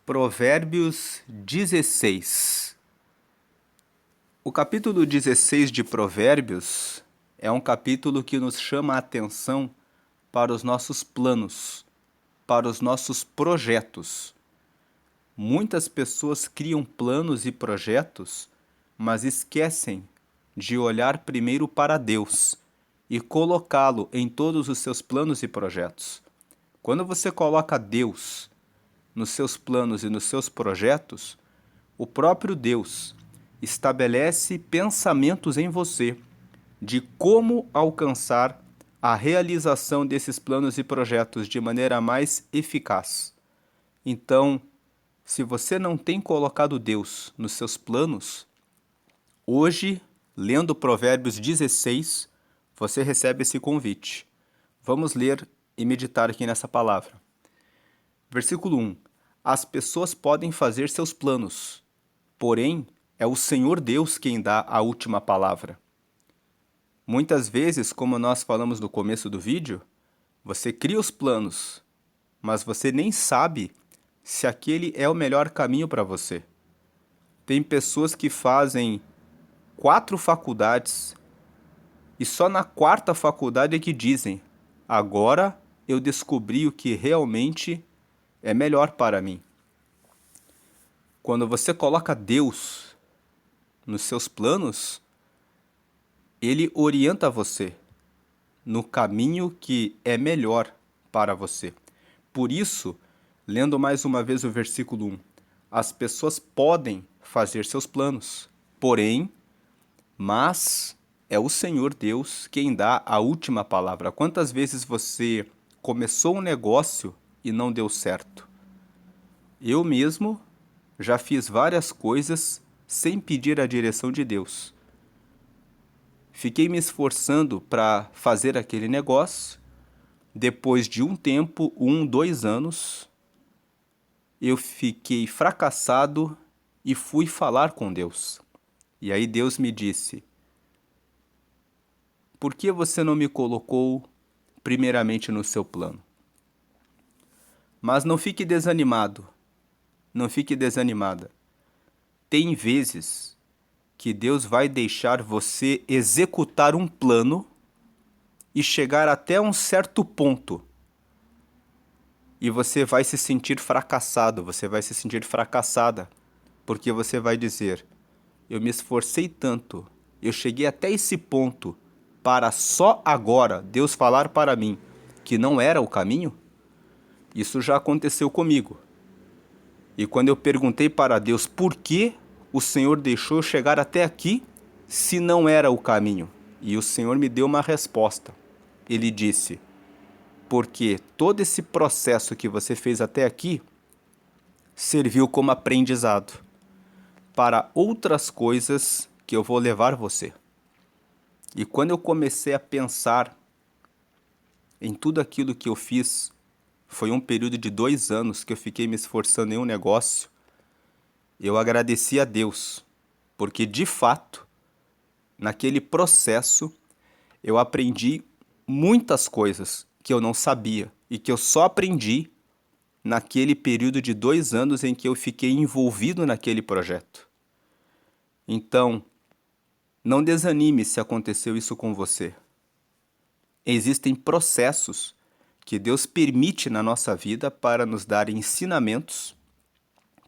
Provérbios 16. O capítulo 16 de Provérbios é um capítulo que nos chama a atenção para os nossos planos, para os nossos projetos. Muitas pessoas criam planos e projetos, mas esquecem de olhar primeiro para Deus e colocá-lo em todos os seus planos e projetos. Quando você coloca Deus nos seus planos e nos seus projetos, o próprio Deus estabelece pensamentos em você de como alcançar a realização desses planos e projetos de maneira mais eficaz. Então, se você não tem colocado Deus nos seus planos, hoje, lendo Provérbios 16, você recebe esse convite. Vamos ler e meditar aqui nessa palavra. Versículo 1. As pessoas podem fazer seus planos, porém, é o Senhor Deus quem dá a última palavra. Muitas vezes, como nós falamos no começo do vídeo, você cria os planos, mas você nem sabe se aquele é o melhor caminho para você. Tem pessoas que fazem 4 faculdades e só na 4ª faculdade é que dizem: agora eu descobri o que realmente é melhor para mim. Quando você coloca Deus nos seus planos, Ele orienta você no caminho que é melhor para você. Por isso, lendo mais uma vez o versículo 1, as pessoas podem fazer seus planos, porém, mas é o Senhor Deus quem dá a última palavra. Quantas vezes você começou um negócio e não deu certo? Eu mesmo já fiz várias coisas sem pedir a direção de Deus. Fiquei me esforçando para fazer aquele negócio. Depois de um tempo, 2 anos, eu fiquei fracassado e fui falar com Deus. E aí Deus me disse: por que você não me colocou primeiramente no seu plano? Mas não fique desanimado. Não fique desanimada. Tem vezes que Deus vai deixar você executar um plano e chegar até um certo ponto. E você vai se sentir fracassado, você vai se sentir fracassada, porque você vai dizer: eu me esforcei tanto, eu cheguei até esse ponto, para só agora Deus falar para mim que não era o caminho? Isso já aconteceu comigo. E quando eu perguntei para Deus por que o Senhor deixou eu chegar até aqui, se não era o caminho, e o Senhor me deu uma resposta. Ele disse: porque todo esse processo que você fez até aqui serviu como aprendizado para outras coisas que eu vou levar você. E quando eu comecei a pensar em tudo aquilo que eu fiz, foi um período de 2 anos que eu fiquei me esforçando em um negócio, eu agradeci a Deus, porque de fato, naquele processo, eu aprendi muitas coisas que eu não sabia e que eu só aprendi naquele período de 2 anos em que eu fiquei envolvido naquele projeto. Então, não desanime se aconteceu isso com você. Existem processos que Deus permite na nossa vida para nos dar ensinamentos,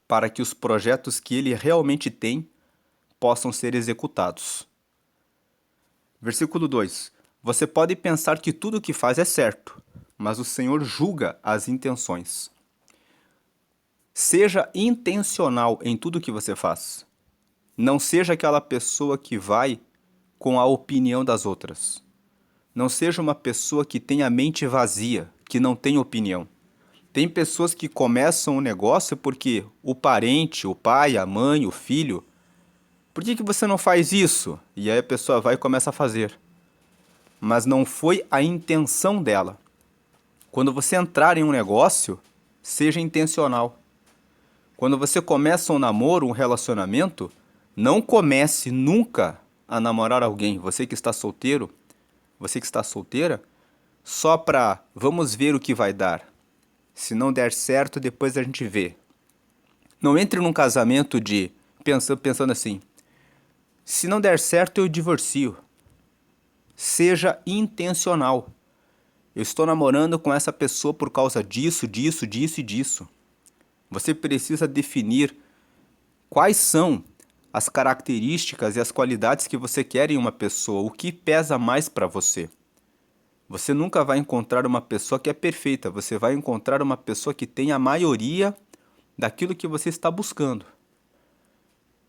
para que os projetos que Ele realmente tem possam ser executados. Versículo 2. Você pode pensar que tudo o que faz é certo, mas o Senhor julga as intenções. Seja intencional em tudo que você faz. Não seja aquela pessoa que vai com a opinião das outras. Não seja uma pessoa que tem a mente vazia, que não tem opinião. Tem pessoas que começam um negócio porque o parente, o pai, a mãe, o filho: por que você não faz isso? E aí a pessoa vai e começa a fazer. Mas não foi a intenção dela. Quando você entrar em um negócio, seja intencional. Quando você começa um namoro, um relacionamento, não comece nunca a namorar alguém. Você que está solteiro, você que está solteira, só para vamos ver o que vai dar. Se não der certo, depois a gente vê. Não entre num casamento pensando assim, se não der certo eu divorcio. Seja intencional. Eu estou namorando com essa pessoa por causa disso, disso, disso e disso. Você precisa definir quais são as características e as qualidades que você quer em uma pessoa, o que pesa mais para você. Você nunca vai encontrar uma pessoa que é perfeita, você vai encontrar uma pessoa que tem a maioria daquilo que você está buscando.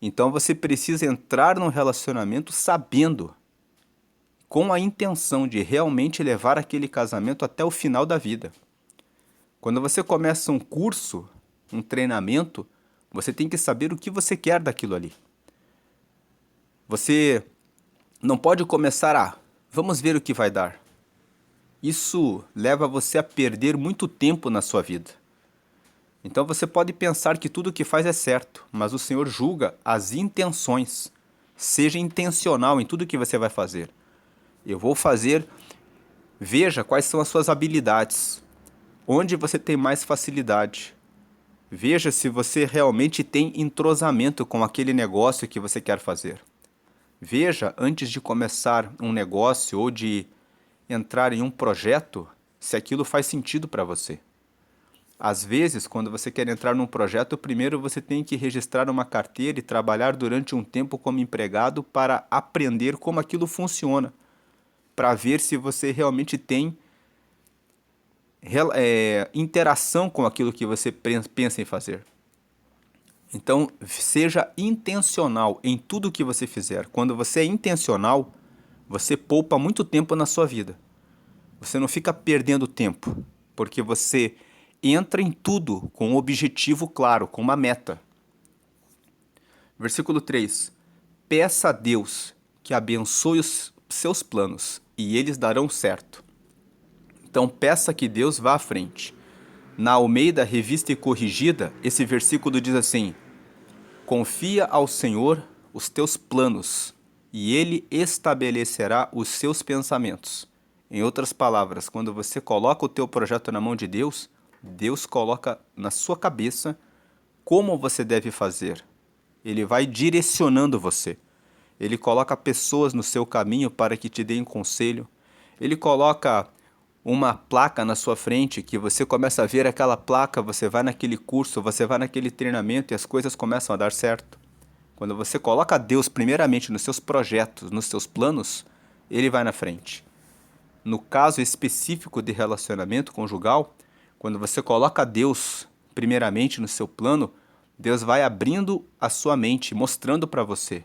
Então você precisa entrar num relacionamento sabendo, com a intenção de realmente levar aquele casamento até o final da vida. Quando você começa um curso, um treinamento, você tem que saber o que você quer daquilo ali. Você não pode começar vamos ver o que vai dar. Isso leva você a perder muito tempo na sua vida. Então você pode pensar que tudo o que faz é certo, mas o Senhor julga as intenções. Seja intencional em tudo que você vai fazer. Eu vou fazer, veja quais são as suas habilidades, onde você tem mais facilidade. Veja se você realmente tem entrosamento com aquele negócio que você quer fazer. Veja, antes de começar um negócio ou de entrar em um projeto, se aquilo faz sentido para você. Às vezes, quando você quer entrar num projeto, primeiro você tem que registrar uma carteira e trabalhar durante um tempo como empregado para aprender como aquilo funciona, para ver se você realmente tem interação com aquilo que você pensa em fazer. Então, seja intencional em tudo que você fizer. Quando você é intencional, você poupa muito tempo na sua vida. Você não fica perdendo tempo, porque você entra em tudo com um objetivo claro, com uma meta. Versículo 3. Peça a Deus que abençoe os seus planos e eles darão certo. Então peça que Deus vá à frente. Na Almeida Revista e Corrigida, esse versículo diz assim: confia ao Senhor os teus planos, e Ele estabelecerá os seus pensamentos. Em outras palavras, quando você coloca o teu projeto na mão de Deus, Deus coloca na sua cabeça como você deve fazer. Ele vai direcionando você. Ele coloca pessoas no seu caminho para que te deem conselho. Ele coloca uma placa na sua frente que você começa a ver aquela placa, você vai naquele curso, você vai naquele treinamento e as coisas começam a dar certo. Quando você coloca Deus primeiramente nos seus projetos, nos seus planos, Ele vai na frente. No caso específico de relacionamento conjugal, quando você coloca Deus primeiramente no seu plano, Deus vai abrindo a sua mente, mostrando para você: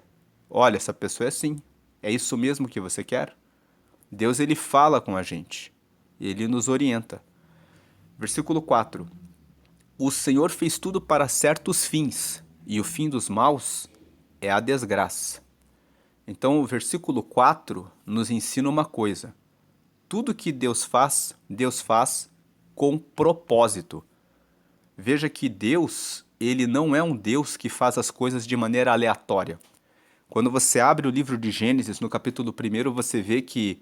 olha, essa pessoa é assim, é isso mesmo que você quer? Deus, ele fala com a gente, ele nos orienta. Versículo 4. O Senhor fez tudo para certos fins, e o fim dos maus é a desgraça. Então o versículo 4 nos ensina uma coisa: tudo que Deus faz com propósito. Veja que Deus, ele não é um Deus que faz as coisas de maneira aleatória. Quando você abre o livro de Gênesis, no capítulo 1, você vê que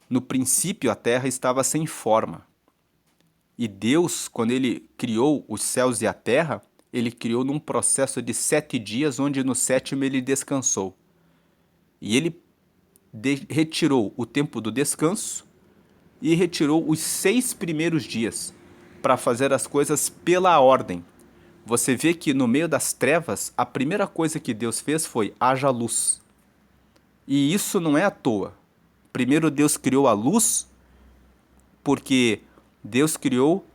no princípio a terra estava sem forma. E Deus, quando ele criou os céus e a terra, ele criou num processo de 7 dias, onde no 7º ele descansou. E ele retirou o tempo do descanso e retirou os 6 primeiros dias para fazer as coisas pela ordem. Você vê que no meio das trevas, a primeira coisa que Deus fez foi: haja luz. E isso não é à toa. Primeiro Deus criou a luz, porque Deus criou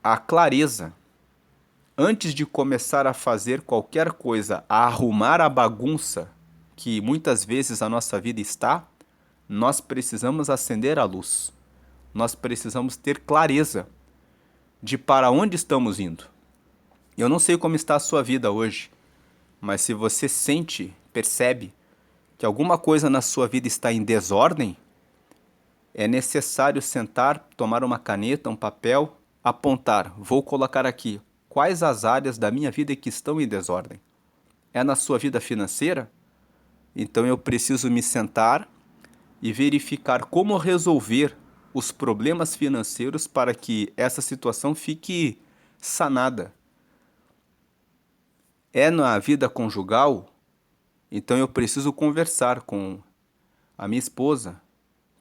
a clareza. Antes de começar a fazer qualquer coisa, a arrumar a bagunça que muitas vezes a nossa vida está, nós precisamos acender a luz. Nós precisamos ter clareza de para onde estamos indo. Eu não sei como está a sua vida hoje, mas se você sente, percebe que alguma coisa na sua vida está em desordem, é necessário sentar, tomar uma caneta, um papel, apontar: vou colocar aqui quais as áreas da minha vida que estão em desordem. É na sua vida financeira? Então eu preciso me sentar e verificar como resolver os problemas financeiros para que essa situação fique sanada. É na vida conjugal, então eu preciso conversar com a minha esposa.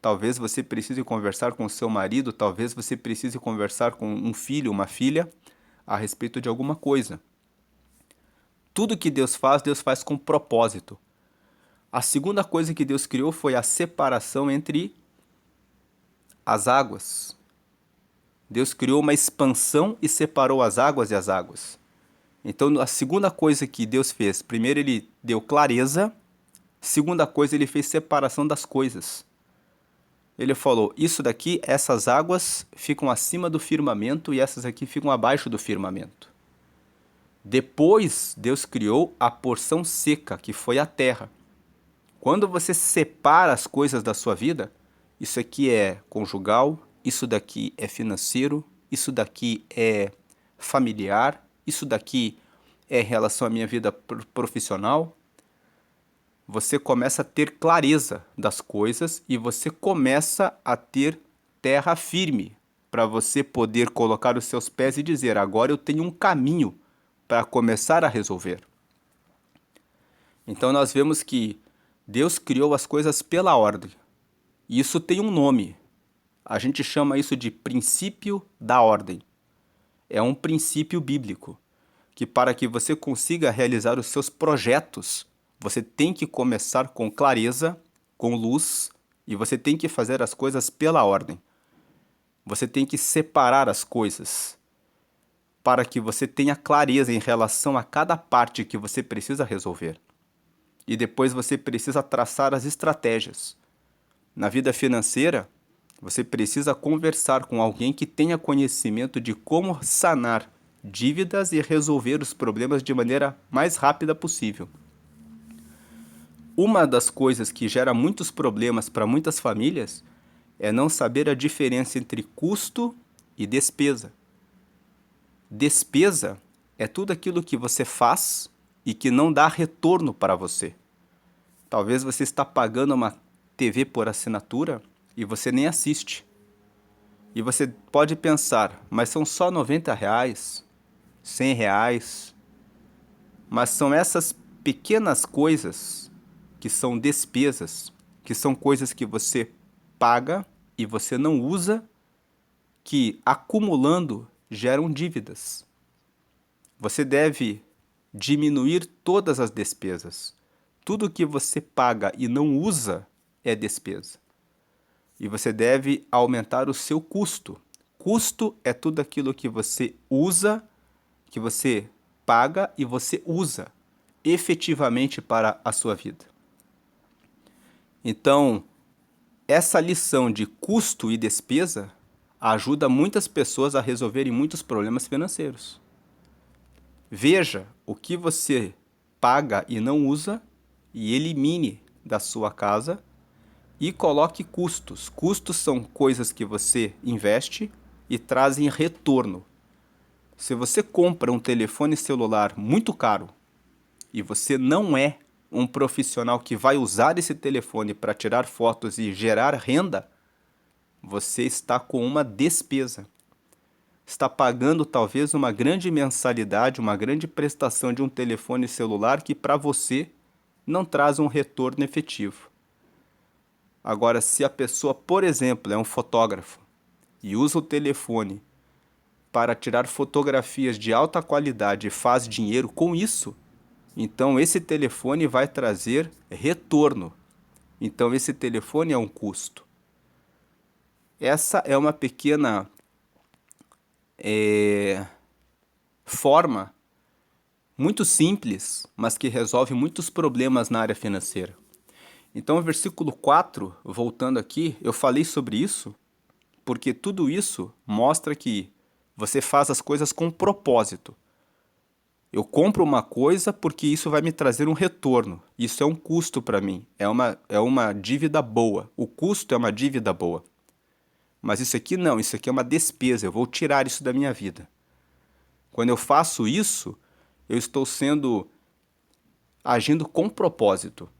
Talvez você precise conversar com o seu marido, talvez você precise conversar com um filho, uma filha, a respeito de alguma coisa. Tudo que Deus faz com propósito. A segunda coisa que Deus criou foi a separação entre as águas. Deus criou uma expansão e separou as águas e as águas. Então, a segunda coisa que Deus fez, primeiro ele deu clareza, segunda coisa ele fez separação das coisas. Ele falou, isso daqui, essas águas ficam acima do firmamento e essas aqui ficam abaixo do firmamento. Depois, Deus criou a porção seca, que foi a terra. Quando você separa as coisas da sua vida, isso aqui é conjugal, isso daqui é financeiro, isso daqui é familiar, isso daqui é em relação à minha vida profissional, você começa a ter clareza das coisas e você começa a ter terra firme para você poder colocar os seus pés e dizer, agora eu tenho um caminho para começar a resolver. Então nós vemos que Deus criou as coisas pela ordem. E isso tem um nome. A gente chama isso de princípio da ordem. É um princípio bíblico, que para que você consiga realizar os seus projetos, você tem que começar com clareza, com luz, e você tem que fazer as coisas pela ordem. Você tem que separar as coisas, para que você tenha clareza em relação a cada parte que você precisa resolver. E depois você precisa traçar as estratégias. Na vida financeira, você precisa conversar com alguém que tenha conhecimento de como sanar dívidas e resolver os problemas de maneira mais rápida possível. Uma das coisas que gera muitos problemas para muitas famílias é não saber a diferença entre custo e despesa. Despesa é tudo aquilo que você faz e que não dá retorno para você. Talvez você está pagando uma TV por assinatura e você nem assiste. E você pode pensar, mas são só R$90, R$100. Mas são essas pequenas coisas que são despesas, que são coisas que você paga e você não usa, que acumulando geram dívidas. Você deve diminuir todas as despesas. Tudo que você paga e não usa é despesa. E você deve aumentar o seu custo. Custo é tudo aquilo que você usa, que você paga e você usa efetivamente para a sua vida. Então, essa lição de custo e despesa ajuda muitas pessoas a resolverem muitos problemas financeiros. Veja o que você paga e não usa e elimine da sua casa e coloque custos. Custos são coisas que você investe e trazem retorno. Se você compra um telefone celular muito caro e você não é um profissional que vai usar esse telefone para tirar fotos e gerar renda, você está com uma despesa. Está pagando talvez uma grande mensalidade, uma grande prestação de um telefone celular que para você não traz um retorno efetivo. Agora, se a pessoa, por exemplo, é um fotógrafo e usa o telefone para tirar fotografias de alta qualidade e faz dinheiro com isso, então esse telefone vai trazer retorno. Então esse telefone é um custo. Essa é uma pequena forma muito simples, mas que resolve muitos problemas na área financeira. Então, o versículo 4, voltando aqui, eu falei sobre isso, porque tudo isso mostra que você faz as coisas com propósito. Eu compro uma coisa porque isso vai me trazer um retorno. Isso é um custo para mim, é uma dívida boa. O custo é uma dívida boa. Mas isso aqui não, isso aqui é uma despesa, eu vou tirar isso da minha vida. Quando eu faço isso, eu estou agindo com propósito.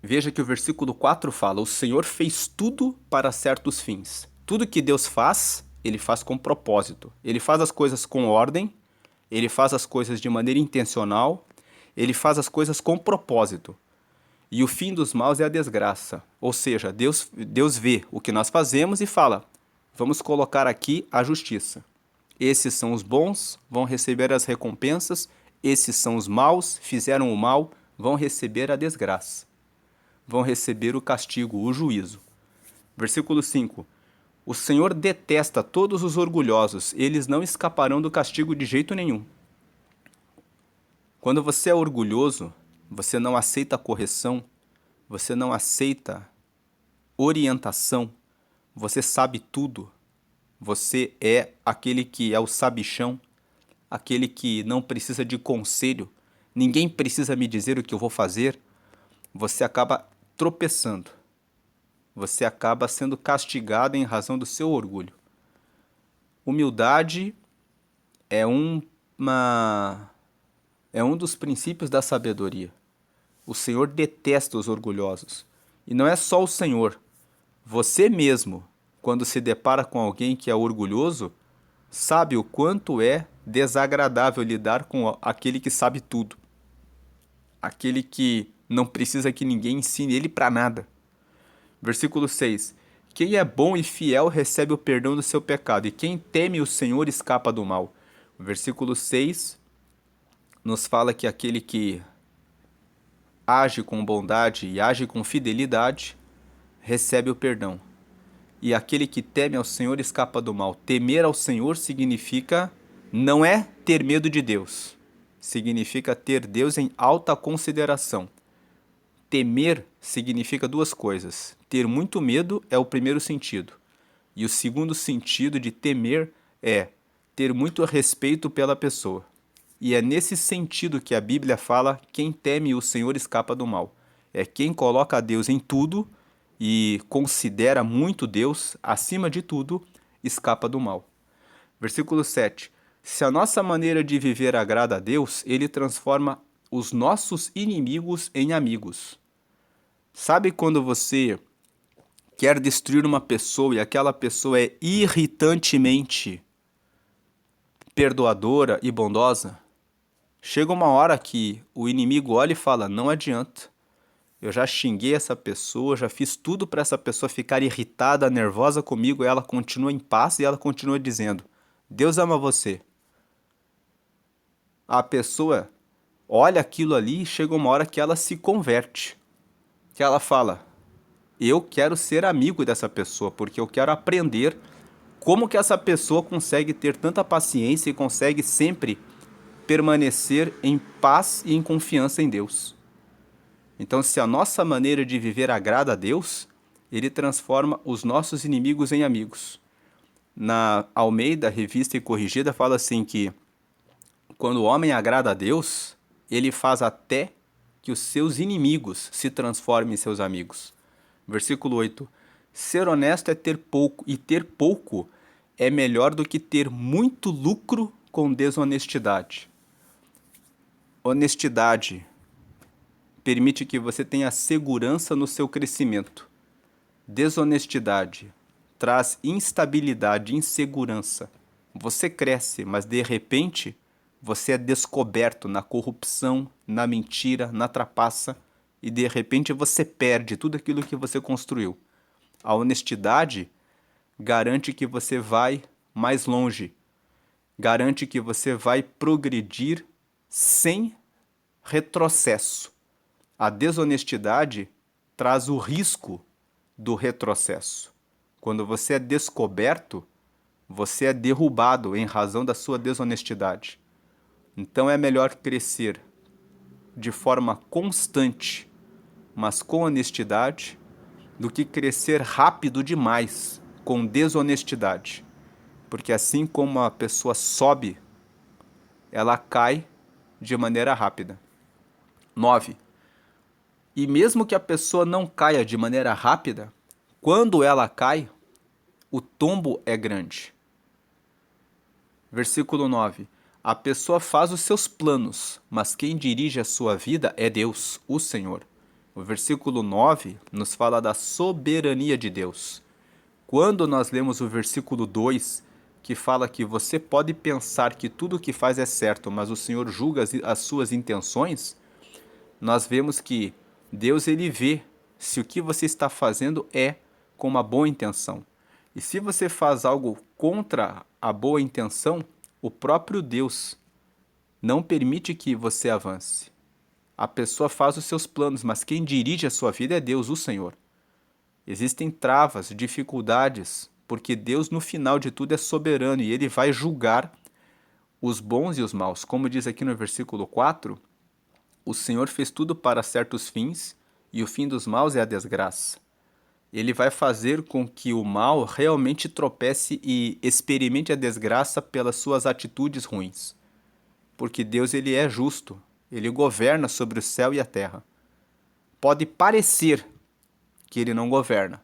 Veja que o versículo 4 fala, o Senhor fez tudo para certos fins. Tudo que Deus faz, Ele faz com propósito. Ele faz as coisas com ordem Ele faz as coisas de maneira intencional, ele faz as coisas com propósito. E o fim dos maus é a desgraça. Ou seja, Deus vê o que nós fazemos e fala: vamos colocar aqui a justiça. Esses são os bons, vão receber as recompensas. Esses são os maus, fizeram o mal, vão receber a desgraça. Vão receber o castigo, o juízo. Versículo 5. O Senhor detesta todos os orgulhosos, eles não escaparão do castigo de jeito nenhum. Quando você é orgulhoso, você não aceita correção, você não aceita orientação, você sabe tudo, você é aquele que é o sabichão, aquele que não precisa de conselho, ninguém precisa me dizer o que eu vou fazer, você acaba tropeçando, você acaba sendo castigado em razão do seu orgulho. Humildade é um dos princípios da sabedoria. O Senhor detesta os orgulhosos. E não é só o Senhor. Você mesmo, quando se depara com alguém que é orgulhoso, sabe o quanto é desagradável lidar com aquele que sabe tudo. Aquele que não precisa que ninguém ensine ele para nada. Versículo 6. Quem é bom e fiel recebe o perdão do seu pecado, e quem teme o Senhor escapa do mal. O versículo 6 nos fala que aquele que age com bondade e age com fidelidade recebe o perdão. E aquele que teme ao Senhor escapa do mal. Temer ao Senhor significa, não é ter medo de Deus, significa ter Deus em alta consideração. Temer significa duas coisas. Ter muito medo é o primeiro sentido. E o segundo sentido de temer é ter muito respeito pela pessoa. E é nesse sentido que a Bíblia fala: quem teme o Senhor escapa do mal. É quem coloca Deus em tudo e considera muito Deus acima de tudo, escapa do mal. Versículo 7. Se a nossa maneira de viver agrada a Deus, Ele transforma os nossos inimigos em amigos. Sabe quando você quer destruir uma pessoa e aquela pessoa é irritantemente perdoadora e bondosa? Chega uma hora que o inimigo olha e fala: não adianta, eu já xinguei essa pessoa, já fiz tudo para essa pessoa ficar irritada, nervosa comigo, e ela continua em paz e ela continua dizendo: Deus ama você. A pessoa olha aquilo ali e chega uma hora que ela se converte, que ela fala: eu quero ser amigo dessa pessoa, porque eu quero aprender como que essa pessoa consegue ter tanta paciência e consegue sempre permanecer em paz e em confiança em Deus. Então, se a nossa maneira de viver agrada a Deus, Ele transforma os nossos inimigos em amigos. Na Almeida, Revista e Corrigida, fala assim que quando o homem agrada a Deus, ele faz até que os seus inimigos se transformem em seus amigos. Versículo 8. Ser honesto é ter pouco, e ter pouco é melhor do que ter muito lucro com desonestidade. Honestidade permite que você tenha segurança no seu crescimento. Desonestidade traz instabilidade, insegurança. Você cresce, mas de repente você é descoberto na corrupção, na mentira, na trapaça, e de repente você perde tudo aquilo que você construiu. A honestidade garante que você vai mais longe, garante que você vai progredir sem retrocesso. A desonestidade traz o risco do retrocesso. Quando você é descoberto, você é derrubado em razão da sua desonestidade. Então é melhor crescer de forma constante, mas com honestidade, do que crescer rápido demais com desonestidade. Porque assim como a pessoa sobe, ela cai de maneira rápida. 9. E mesmo que a pessoa não caia de maneira rápida, quando ela cai, o tombo é grande. Versículo 9. A pessoa faz os seus planos, mas quem dirige a sua vida é Deus, o Senhor. O versículo 9 nos fala da soberania de Deus. Quando nós lemos o versículo 2, que fala que você pode pensar que tudo o que faz é certo, mas o Senhor julga as suas intenções, nós vemos que Deus ele vê se o que você está fazendo é com uma boa intenção. E se você faz algo contra a boa intenção, o próprio Deus não permite que você avance. A pessoa faz os seus planos, mas quem dirige a sua vida é Deus, o Senhor. Existem travas, dificuldades, porque Deus no final de tudo é soberano e ele vai julgar os bons e os maus. Como diz aqui no versículo 4, o Senhor fez tudo para certos fins e o fim dos maus é a desgraça. Ele vai fazer com que o mal realmente tropece e experimente a desgraça pelas suas atitudes ruins. Porque Deus ele é justo, ele governa sobre o céu e a terra. Pode parecer que ele não governa,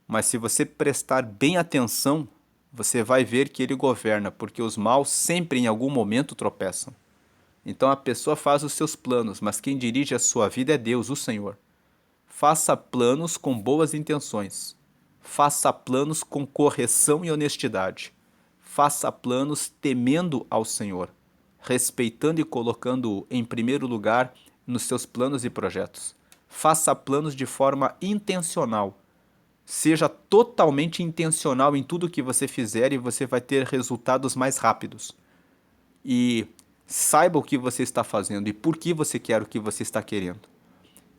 mas se você prestar bem atenção, você vai ver que ele governa, porque os maus sempre em algum momento tropeçam. Então a pessoa faz os seus planos, mas quem dirige a sua vida é Deus, o Senhor. Faça planos com boas intenções. Faça planos com correção e honestidade. Faça planos temendo ao Senhor, respeitando e colocando-o em primeiro lugar nos seus planos e projetos. Faça planos de forma intencional. Seja totalmente intencional em tudo que você fizer e você vai ter resultados mais rápidos. E saiba o que você está fazendo e por que você quer o que você está querendo.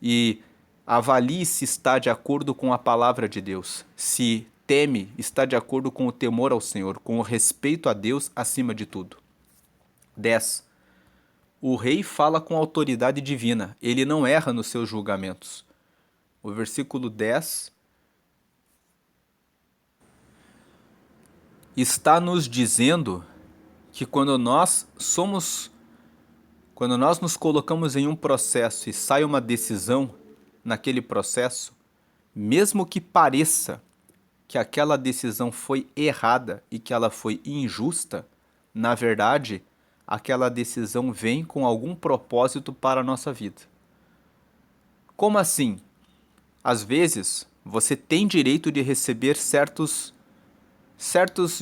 E avalie se está de acordo com a palavra de Deus. Se teme, está de acordo com o temor ao Senhor, com o respeito a Deus acima de tudo. 10. O rei fala com autoridade divina. Ele não erra nos seus julgamentos. O versículo 10 está nos dizendo que quando nós nos colocamos em um processo e sai uma decisão naquele processo, mesmo que pareça que aquela decisão foi errada e que ela foi injusta, na verdade, aquela decisão vem com algum propósito para a nossa vida. Como assim? Às vezes, você tem direito de receber certos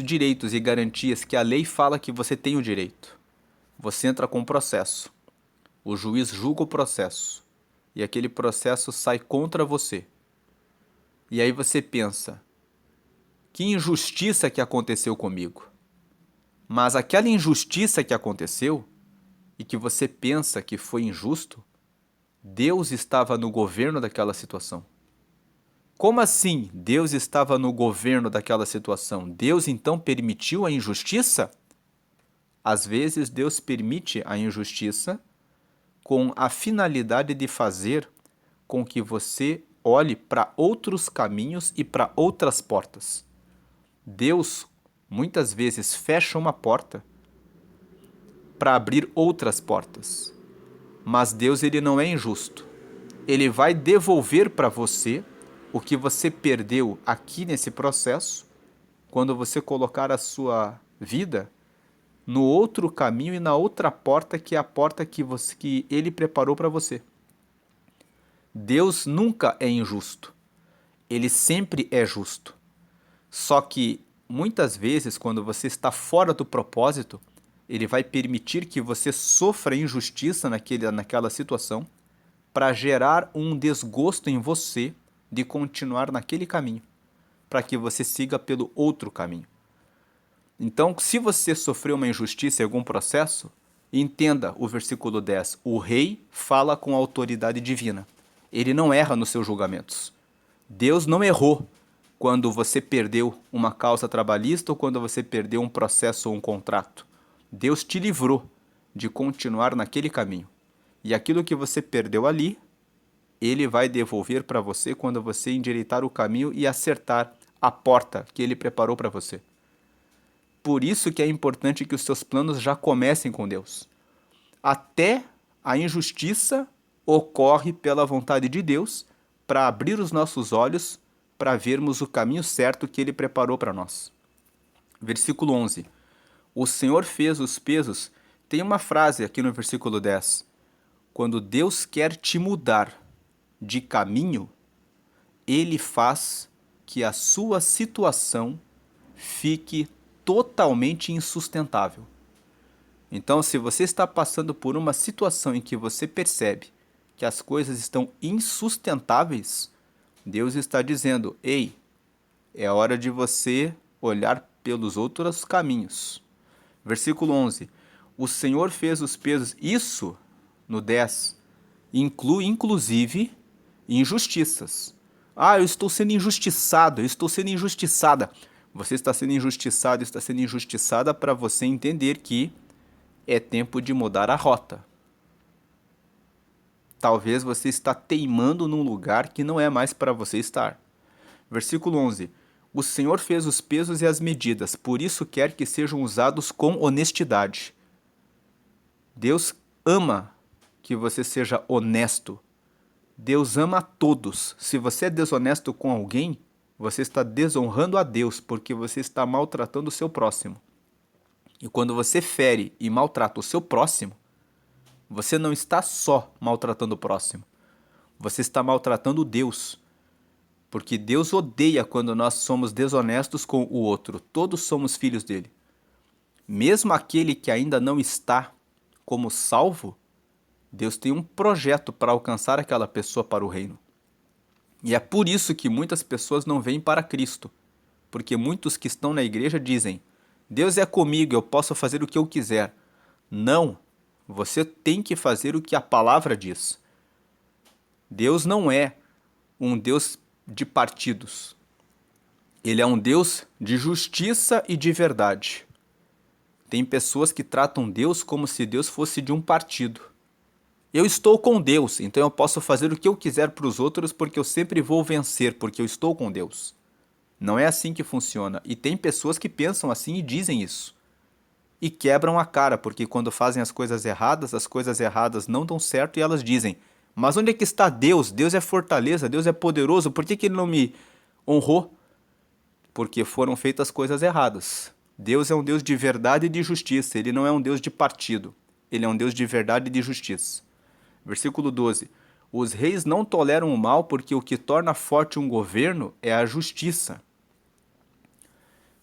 direitos e garantias que a lei fala que você tem o direito. Você entra com um processo. O juiz julga o processo. E aquele processo sai contra você. E aí você pensa, que injustiça que aconteceu comigo. Mas aquela injustiça que aconteceu, e que você pensa que foi injusto, Deus estava no governo daquela situação. Como assim Deus estava no governo daquela situação? Deus então permitiu a injustiça? Às vezes Deus permite a injustiça com a finalidade de fazer com que você olhe para outros caminhos e para outras portas. Deus muitas vezes fecha uma porta para abrir outras portas. Mas Deus ele não é injusto. Ele vai devolver para você o que você perdeu aqui nesse processo, quando você colocar a sua vida no outro caminho e na outra porta, que é a porta que ele preparou para você. Deus nunca é injusto. Ele sempre é justo. Só que muitas vezes, quando você está fora do propósito, ele vai permitir que você sofra injustiça naquela situação para gerar um desgosto em você de continuar naquele caminho, para que você siga pelo outro caminho. Então, se você sofreu uma injustiça em algum processo, entenda o versículo 10. O rei fala com a autoridade divina. Ele não erra nos seus julgamentos. Deus não errou quando você perdeu uma causa trabalhista ou quando você perdeu um processo ou um contrato. Deus te livrou de continuar naquele caminho. E aquilo que você perdeu ali, ele vai devolver para você quando você endireitar o caminho e acertar a porta que ele preparou para você. Por isso que é importante que os seus planos já comecem com Deus. Até a injustiça ocorre pela vontade de Deus para abrir os nossos olhos para vermos o caminho certo que ele preparou para nós. Versículo 11. O Senhor fez os pesos. Tem uma frase aqui no versículo 10. Quando Deus quer te mudar de caminho, ele faz que a sua situação fique totalmente insustentável. Então, se você está passando por uma situação em que você percebe que as coisas estão insustentáveis, Deus está dizendo: ei, é hora de você olhar pelos outros caminhos. Versículo 11. O Senhor fez os pesos. Isso, no 10, inclui inclusive injustiças. Ah, eu estou sendo injustiçado, eu estou sendo injustiçada. Você está sendo injustiçado, está sendo injustiçada para você entender que é tempo de mudar a rota. Talvez você está teimando num lugar que não é mais para você estar. Versículo 11. O Senhor fez os pesos e as medidas, por isso quer que sejam usados com honestidade. Deus ama que você seja honesto. Deus ama a todos. Se você é desonesto com alguém, você está desonrando a Deus, porque você está maltratando o seu próximo. E quando você fere e maltrata o seu próximo, você não está só maltratando o próximo, você está maltratando Deus. Porque Deus odeia quando nós somos desonestos com o outro. Todos somos filhos dele. Mesmo aquele que ainda não está como salvo, Deus tem um projeto para alcançar aquela pessoa para o reino. E é por isso que muitas pessoas não vêm para Cristo. Porque muitos que estão na igreja dizem: Deus é comigo, eu posso fazer o que eu quiser. Não, você tem que fazer o que a palavra diz. Deus não é um Deus de partidos. Ele é um Deus de justiça e de verdade. Tem pessoas que tratam Deus como se Deus fosse de um partido. Eu estou com Deus, então eu posso fazer o que eu quiser para os outros porque eu sempre vou vencer, porque eu estou com Deus. Não é assim que funciona. E tem pessoas que pensam assim e dizem isso. E quebram a cara, porque quando fazem as coisas erradas não dão certo e elas dizem: mas onde é que está Deus? Deus é fortaleza, Deus é poderoso, por que ele não me honrou? Porque foram feitas coisas erradas. Deus é um Deus de verdade e de justiça, ele não é um Deus de partido. Ele é um Deus de verdade e de justiça. Versículo 12. Os reis não toleram o mal porque o que torna forte um governo é a justiça.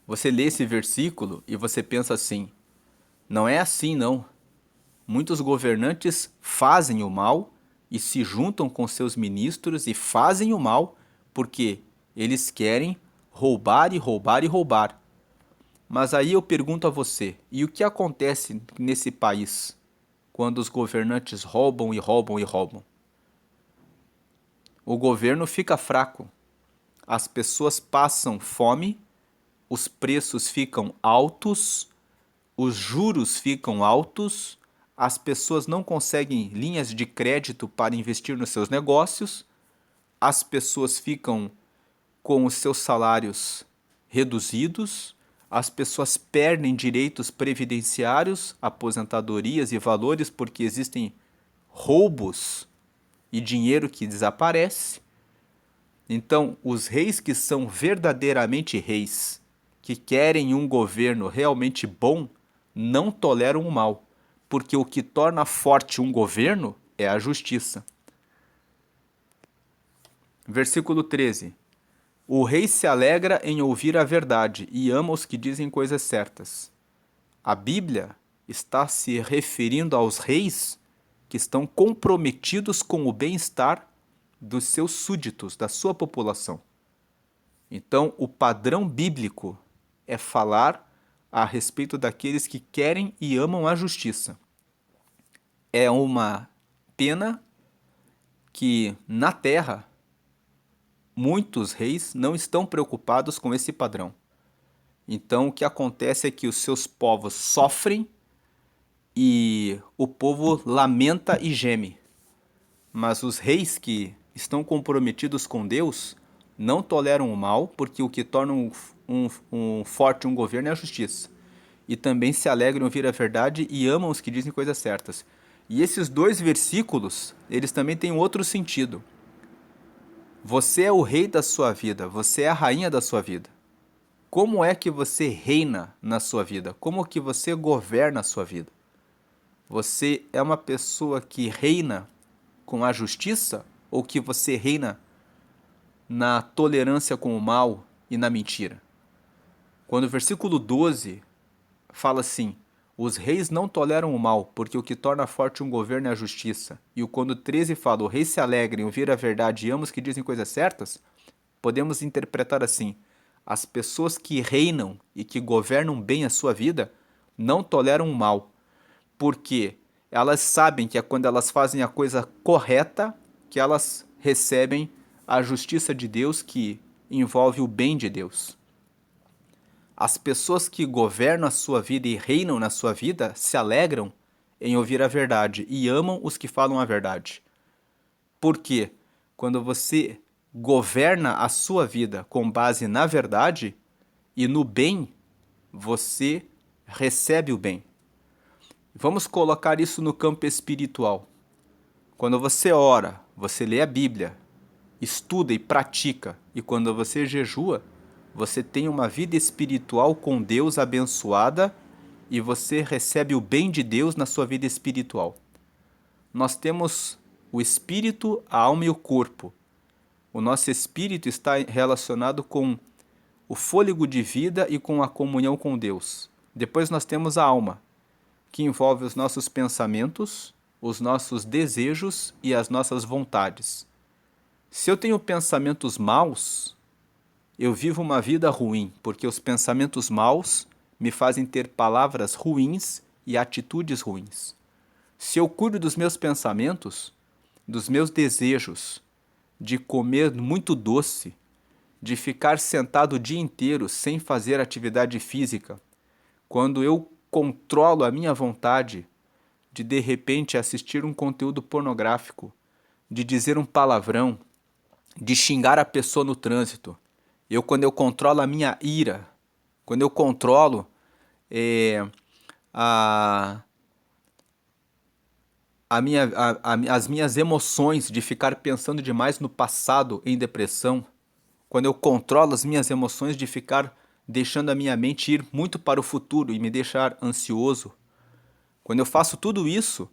Você lê esse versículo e você pensa assim: não é assim não. Muitos governantes fazem o mal e se juntam com seus ministros e fazem o mal porque eles querem roubar e roubar e roubar. Mas aí eu pergunto a você, e o que acontece nesse país quando os governantes roubam e roubam e roubam? O governo fica fraco, as pessoas passam fome, os preços ficam altos, os juros ficam altos, as pessoas não conseguem linhas de crédito para investir nos seus negócios, as pessoas ficam com os seus salários reduzidos, as pessoas perdem direitos previdenciários, aposentadorias e valores porque existem roubos e dinheiro que desaparece. Então, os reis que são verdadeiramente reis, que querem um governo realmente bom, não toleram o mal, porque o que torna forte um governo é a justiça. Versículo 13. O rei se alegra em ouvir a verdade e ama os que dizem coisas certas. A Bíblia está se referindo aos reis que estão comprometidos com o bem-estar dos seus súditos, da sua população. Então, o padrão bíblico é falar a respeito daqueles que querem e amam a justiça. É uma pena que na terra muitos reis não estão preocupados com esse padrão. Então, o que acontece é que os seus povos sofrem e o povo lamenta e geme. Mas os reis que estão comprometidos com Deus não toleram o mal, porque o que torna um forte um governo é a justiça. E também se alegram em ouvir a verdade e amam os que dizem coisas certas. E esses dois versículos, eles também têm outro sentido. Você é o rei da sua vida, você é a rainha da sua vida. Como é que você reina na sua vida? Como que você governa a sua vida? Você é uma pessoa que reina com a justiça ou que você reina na tolerância com o mal e na mentira? Quando o versículo 12 fala assim: os reis não toleram o mal, porque o que torna forte um governo é a justiça. E quando o 13 fala: o rei se alegra em ouvir a verdade e ama os que dizem coisas certas, podemos interpretar assim: as pessoas que reinam e que governam bem a sua vida não toleram o mal, porque elas sabem que é quando elas fazem a coisa correta que elas recebem a justiça de Deus, que envolve o bem de Deus. As pessoas que governam a sua vida e reinam na sua vida se alegram em ouvir a verdade e amam os que falam a verdade. Por quê? Quando você governa a sua vida com base na verdade e no bem, você recebe o bem. Vamos colocar isso no campo espiritual. Quando você ora, você lê a Bíblia, estuda e pratica, e quando você jejua, você tem uma vida espiritual com Deus abençoada e você recebe o bem de Deus na sua vida espiritual. Nós temos o espírito, a alma e o corpo. O nosso espírito está relacionado com o fôlego de vida e com a comunhão com Deus. Depois nós temos a alma, que envolve os nossos pensamentos, os nossos desejos e as nossas vontades. Se eu tenho pensamentos maus, eu vivo uma vida ruim, porque os pensamentos maus me fazem ter palavras ruins e atitudes ruins. Se eu cuido dos meus pensamentos, dos meus desejos, de comer muito doce, de ficar sentado o dia inteiro sem fazer atividade física, quando eu controlo a minha vontade de repente assistir um conteúdo pornográfico, de dizer um palavrão, de xingar a pessoa no trânsito, quando eu controlo a minha ira, quando eu controlo a, as minhas emoções de ficar pensando demais no passado em depressão, quando eu controlo as minhas emoções de ficar deixando a minha mente ir muito para o futuro e me deixar ansioso, quando eu faço tudo isso,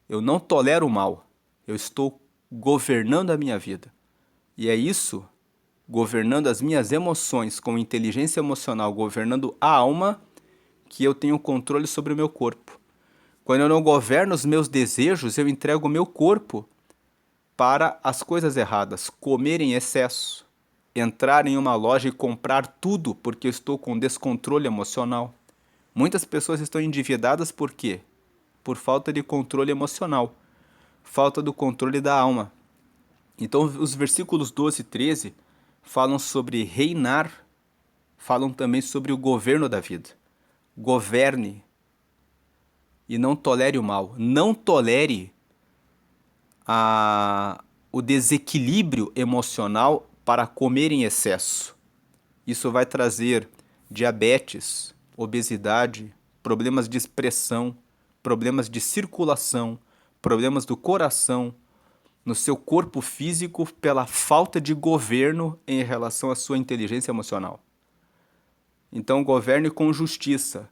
eu não tolero o mal, eu estou governando a minha vida. E é isso, governando as minhas emoções com inteligência emocional, governando a alma, que eu tenho controle sobre o meu corpo. Quando eu não governo os meus desejos, eu entrego o meu corpo para as coisas erradas, comer em excesso, entrar em uma loja e comprar tudo porque eu estou com descontrole emocional. Muitas pessoas estão endividadas por quê? Por falta de controle emocional, falta do controle da alma. Então, os versículos 12 e 13 falam sobre reinar, falam também sobre o governo da vida. Governe e não tolere o mal. Não tolere o desequilíbrio emocional para comer em excesso. Isso vai trazer diabetes, obesidade, problemas de expressão, problemas de circulação, problemas do coração, no seu corpo físico pela falta de governo em relação à sua inteligência emocional. Então, governe com justiça.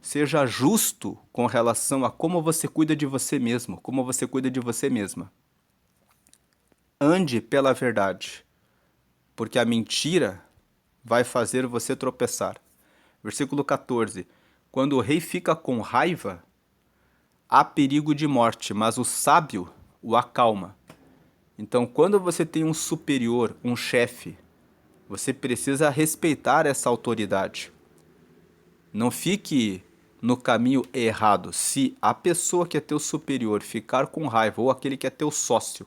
Seja justo com relação a como você cuida de você mesmo, como você cuida de você mesma. Ande pela verdade, porque a mentira vai fazer você tropeçar. Versículo 14. Quando o rei fica com raiva, há perigo de morte, mas o sábio o acalma. Então, quando você tem um superior, um chefe, você precisa respeitar essa autoridade. Não fique no caminho errado. Se a pessoa que é teu superior ficar com raiva, ou aquele que é teu sócio,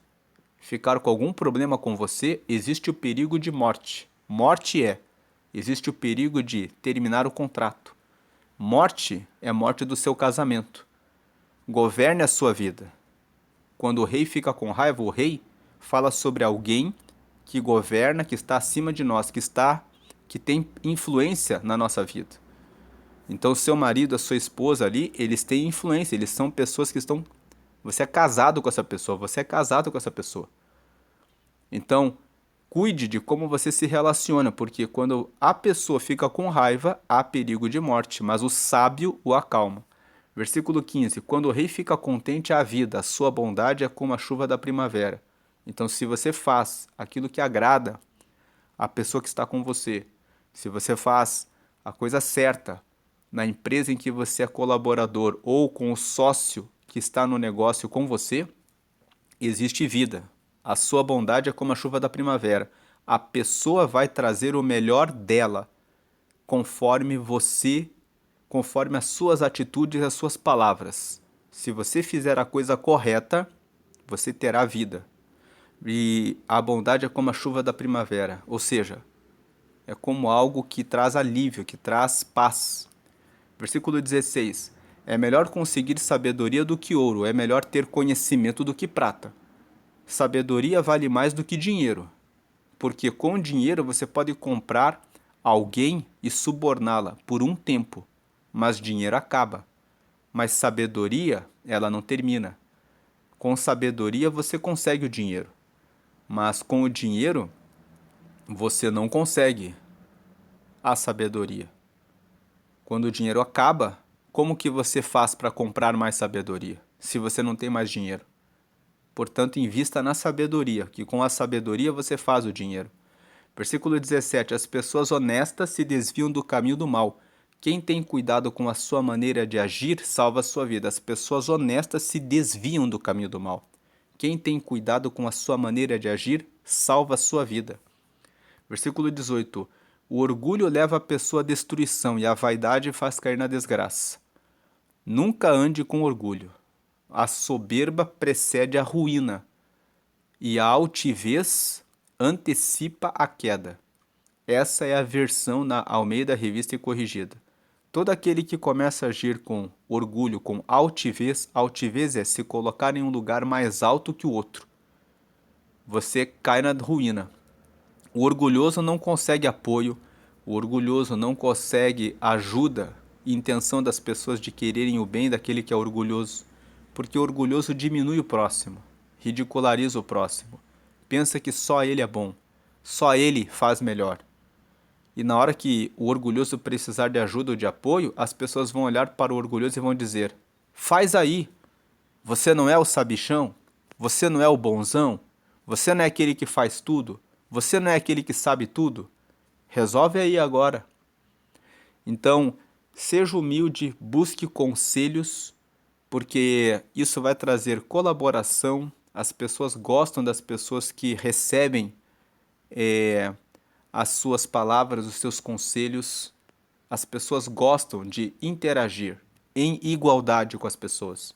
ficar com algum problema com você, existe o perigo de morte. Existe o perigo de terminar o contrato. Morte é morte do seu casamento. Governe a sua vida. Quando o rei fica com raiva, o rei fala sobre alguém que governa, que está acima de nós, que tem influência na nossa vida. Então, seu marido, a sua esposa ali, eles têm influência, eles são pessoas que estão... Você é casado com essa pessoa, você é casado com essa pessoa. Então, cuide de como você se relaciona, porque quando a pessoa fica com raiva, há perigo de morte, mas o sábio o acalma. Versículo 15. Quando o rei fica contente, há vida, a sua bondade é como a chuva da primavera. Então, se você faz aquilo que agrada a pessoa que está com você, se você faz a coisa certa, na empresa em que você é colaborador ou com o sócio que está no negócio com você, existe vida. A sua bondade é como a chuva da primavera. A pessoa vai trazer o melhor dela conforme conforme as suas atitudes e as suas palavras. Se você fizer a coisa correta, você terá vida. E a bondade é como a chuva da primavera, ou seja, é como algo que traz alívio, que traz paz. Versículo 16: é melhor conseguir sabedoria do que ouro, é melhor ter conhecimento do que prata. Sabedoria vale mais do que dinheiro, porque com dinheiro você pode comprar alguém e suborná-la por um tempo, mas dinheiro acaba. Mas sabedoria, ela não termina. Com sabedoria você consegue o dinheiro, mas com o dinheiro você não consegue a sabedoria. Quando o dinheiro acaba, como que você faz para comprar mais sabedoria, se você não tem mais dinheiro? Portanto, invista na sabedoria, que com a sabedoria você faz o dinheiro. Versículo 17: as pessoas honestas se desviam do caminho do mal. Quem tem cuidado com a sua maneira de agir, salva a sua vida. As pessoas honestas se desviam do caminho do mal. Quem tem cuidado com a sua maneira de agir, salva a sua vida. Versículo 18: o orgulho leva a pessoa à destruição e a vaidade faz cair na desgraça. Nunca ande com orgulho. A soberba precede a ruína e a altivez antecipa a queda. Essa é a versão na Almeida Revista e Corrigida. Todo aquele que começa a agir com orgulho, com altivez, altivez é se colocar em um lugar mais alto que o outro. Você cai na ruína. O orgulhoso não consegue apoio, o orgulhoso não consegue ajuda e intenção das pessoas de quererem o bem daquele que é orgulhoso, porque o orgulhoso diminui o próximo, ridiculariza o próximo, pensa que só ele é bom, só ele faz melhor. E na hora que o orgulhoso precisar de ajuda ou de apoio, as pessoas vão olhar para o orgulhoso e vão dizer: faz aí, você não é o sabichão? Você não é o bonzão? Você não é aquele que faz tudo? Você não é aquele que sabe tudo? Resolve aí agora. Então, seja humilde, busque conselhos, porque isso vai trazer colaboração. As pessoas gostam das pessoas que recebem as suas palavras, os seus conselhos. As pessoas gostam de interagir em igualdade com as pessoas.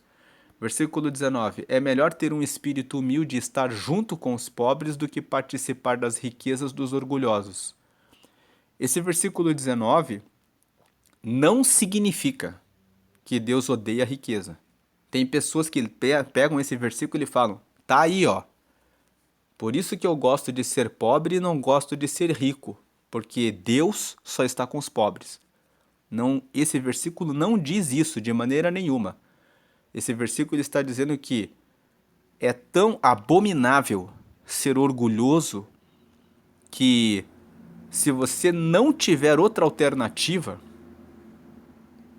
Versículo 19: é melhor ter um espírito humilde e estar junto com os pobres do que participar das riquezas dos orgulhosos. Esse versículo 19 não significa que Deus odeia a riqueza. Tem pessoas que pegam esse versículo e falam: tá aí, ó. Por isso que eu gosto de ser pobre e não gosto de ser rico, porque Deus só está com os pobres. Não, esse versículo não diz isso de maneira nenhuma. Esse versículo está dizendo que é tão abominável ser orgulhoso que, se você não tiver outra alternativa,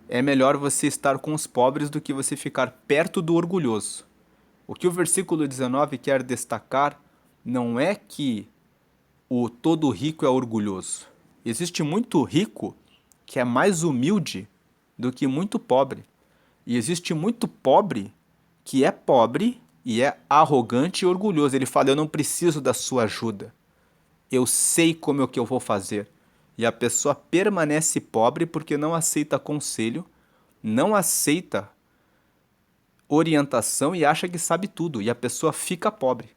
é melhor você estar com os pobres do que você ficar perto do orgulhoso. O que o versículo 19 quer destacar não é que o todo rico é orgulhoso. Existe muito rico que é mais humilde do que muito pobre. E existe muito pobre que é pobre e é arrogante e orgulhoso. Ele fala: eu não preciso da sua ajuda. Eu sei como é o que eu vou fazer. E a pessoa permanece pobre porque não aceita conselho, não aceita orientação e acha que sabe tudo. E a pessoa fica pobre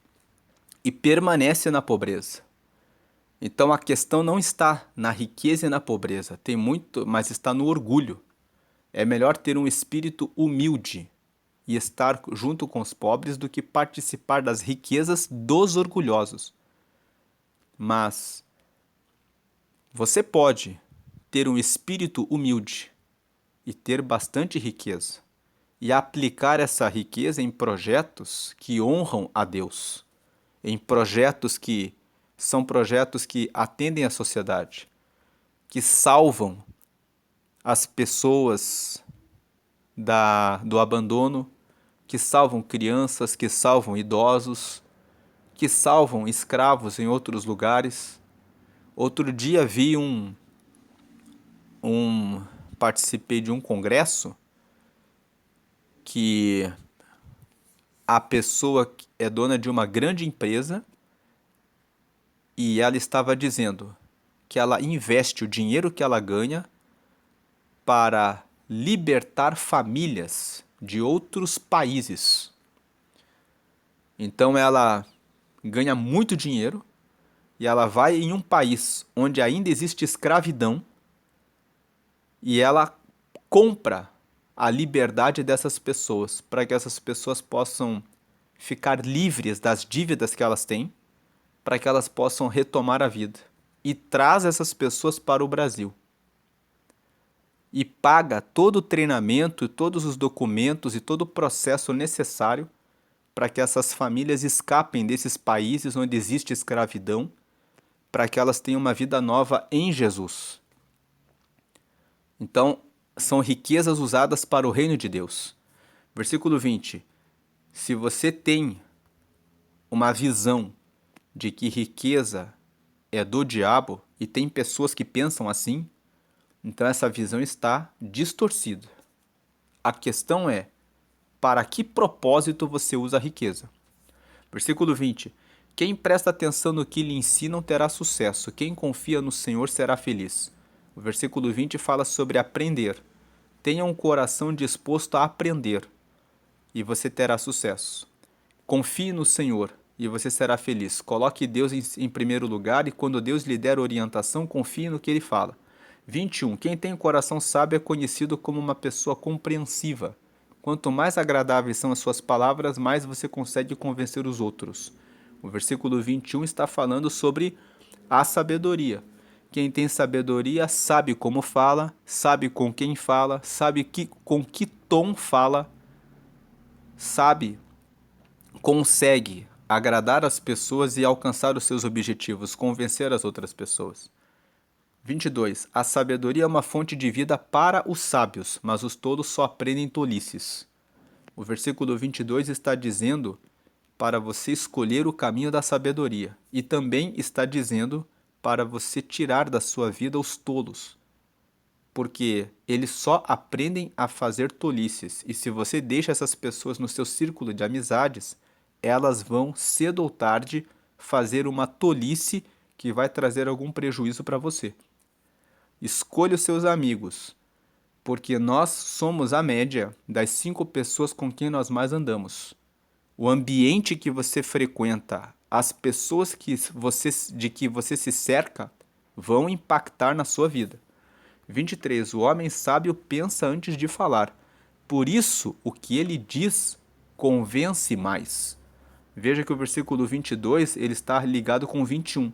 e permanece na pobreza. Então a questão não está na riqueza e na pobreza, tem muito, mas está no orgulho. É melhor ter um espírito humilde e estar junto com os pobres do que participar das riquezas dos orgulhosos. Mas você pode ter um espírito humilde e ter bastante riqueza e aplicar essa riqueza em projetos que honram a Deus, em projetos que são projetos que atendem à sociedade, que salvam as pessoas do abandono, que salvam crianças, que salvam idosos, que salvam escravos em outros lugares. Outro dia vi participei de um congresso que a pessoa é dona de uma grande empresa e ela estava dizendo que ela investe o dinheiro que ela ganha para libertar famílias de outros países. Então ela ganha muito dinheiro e ela vai em um país onde ainda existe escravidão e ela compra a liberdade dessas pessoas para que essas pessoas possam ficar livres das dívidas que elas têm, para que elas possam retomar a vida. E traz essas pessoas para o Brasil. E paga todo o treinamento, todos os documentos e todo o processo necessário para que essas famílias escapem desses países onde existe escravidão, para que elas tenham uma vida nova em Jesus. Então, são riquezas usadas para o reino de Deus. Versículo 20. Se você tem uma visão de que riqueza é do diabo, e tem pessoas que pensam assim, então essa visão está distorcida. A questão é, para que propósito você usa a riqueza? Versículo 20. Quem presta atenção no que lhe ensinam terá sucesso. Quem confia no Senhor será feliz. O versículo 20 fala sobre aprender. Tenha um coração disposto a aprender e você terá sucesso. Confie no Senhor e você será feliz. Coloque Deus em primeiro lugar e quando Deus lhe der orientação, confie no que Ele fala. 21. Quem tem coração sábio é conhecido como uma pessoa compreensiva. Quanto mais agradáveis são as suas palavras, mais você consegue convencer os outros. O versículo 21 está falando sobre a sabedoria. Quem tem sabedoria sabe como fala, sabe com quem fala, sabe com que tom fala, sabe, consegue agradar as pessoas e alcançar os seus objetivos, convencer as outras pessoas. 22. A sabedoria é uma fonte de vida para os sábios, mas os tolos só aprendem tolices. O versículo 22 está dizendo para você escolher o caminho da sabedoria e também está dizendo para você tirar da sua vida os tolos, porque eles só aprendem a fazer tolices e se você deixa essas pessoas no seu círculo de amizades, elas vão cedo ou tarde fazer uma tolice que vai trazer algum prejuízo para você. Escolha os seus amigos, porque nós somos a média das 5 pessoas com quem nós mais andamos. O ambiente que você frequenta, as pessoas de que você se cerca, vão impactar na sua vida. 23. O homem sábio pensa antes de falar. Por isso, o que ele diz convence mais. Veja que o versículo 22 ele está ligado com o 21.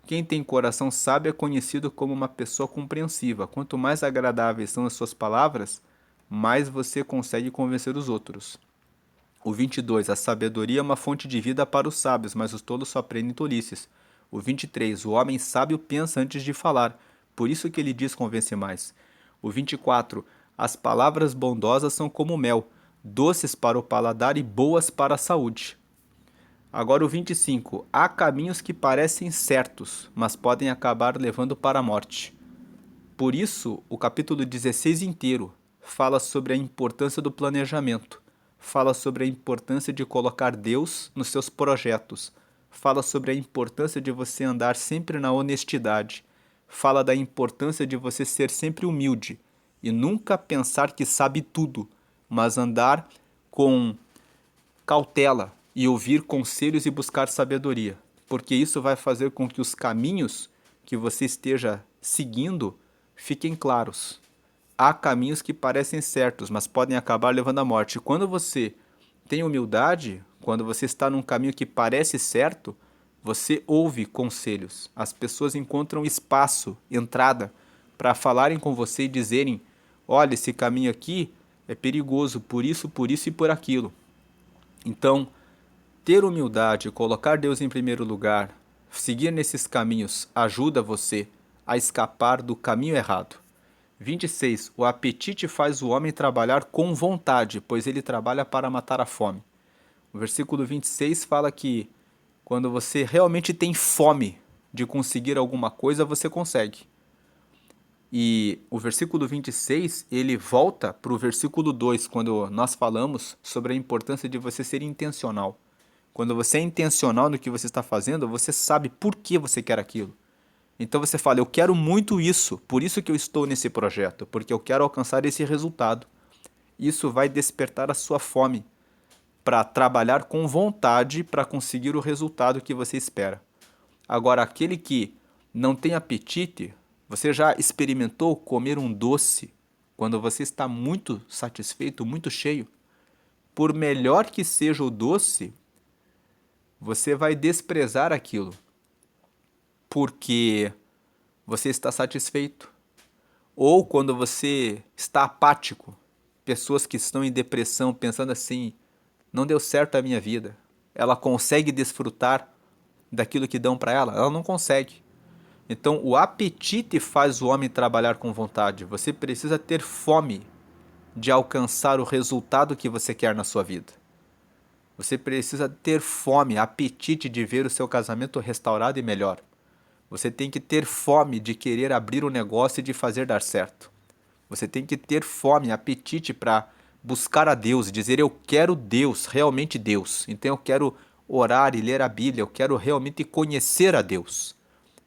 Quem tem coração sábio é conhecido como uma pessoa compreensiva. Quanto mais agradáveis são as suas palavras, mais você consegue convencer os outros. O 22. A sabedoria é uma fonte de vida para os sábios, mas os tolos só aprendem tolices. O 23. O homem sábio pensa antes de falar. Por isso que ele diz convence mais. O 24. As palavras bondosas são como mel, doces para o paladar e boas para a saúde. Agora o 25. Há caminhos que parecem certos, mas podem acabar levando para a morte. Por isso, o capítulo 16 inteiro fala sobre a importância do planejamento, fala sobre a importância de colocar Deus nos seus projetos, fala sobre a importância de você andar sempre na honestidade, fala da importância de você ser sempre humilde e nunca pensar que sabe tudo, mas andar com cautela e ouvir conselhos e buscar sabedoria, porque isso vai fazer com que os caminhos que você esteja seguindo fiquem claros. Há caminhos que parecem certos, mas podem acabar levando à morte. Quando você tem humildade, quando você está num caminho que parece certo, você ouve conselhos. As pessoas encontram espaço, entrada, para falarem com você e dizerem: olha, esse caminho aqui é perigoso por isso e por aquilo. Então, ter humildade, colocar Deus em primeiro lugar, seguir nesses caminhos ajuda você a escapar do caminho errado. 26. O apetite faz o homem trabalhar com vontade, pois ele trabalha para matar a fome. O versículo 26 fala que quando você realmente tem fome de conseguir alguma coisa, você consegue. E o versículo 26, ele volta para o versículo 2, quando nós falamos sobre a importância de você ser intencional. Quando você é intencional no que você está fazendo, você sabe por que você quer aquilo. Então você fala, eu quero muito isso, por isso que eu estou nesse projeto, porque eu quero alcançar esse resultado. Isso vai despertar a sua fome para trabalhar com vontade para conseguir o resultado que você espera. Agora, aquele que não tem apetite, você já experimentou comer um doce quando você está muito satisfeito, muito cheio? Por melhor que seja o doce, você vai desprezar aquilo, porque você está satisfeito. Ou quando você está apático, pessoas que estão em depressão pensando assim, não deu certo a minha vida. Ela consegue desfrutar daquilo que dão para ela? Ela não consegue. Então, o apetite faz o homem trabalhar com vontade. Você precisa ter fome de alcançar o resultado que você quer na sua vida. Você precisa ter fome, apetite de ver o seu casamento restaurado e melhor. Você tem que ter fome de querer abrir um negócio e de fazer dar certo. Você tem que ter fome, apetite para buscar a Deus, dizer eu quero Deus, realmente Deus. Então eu quero orar e ler a Bíblia, eu quero realmente conhecer a Deus.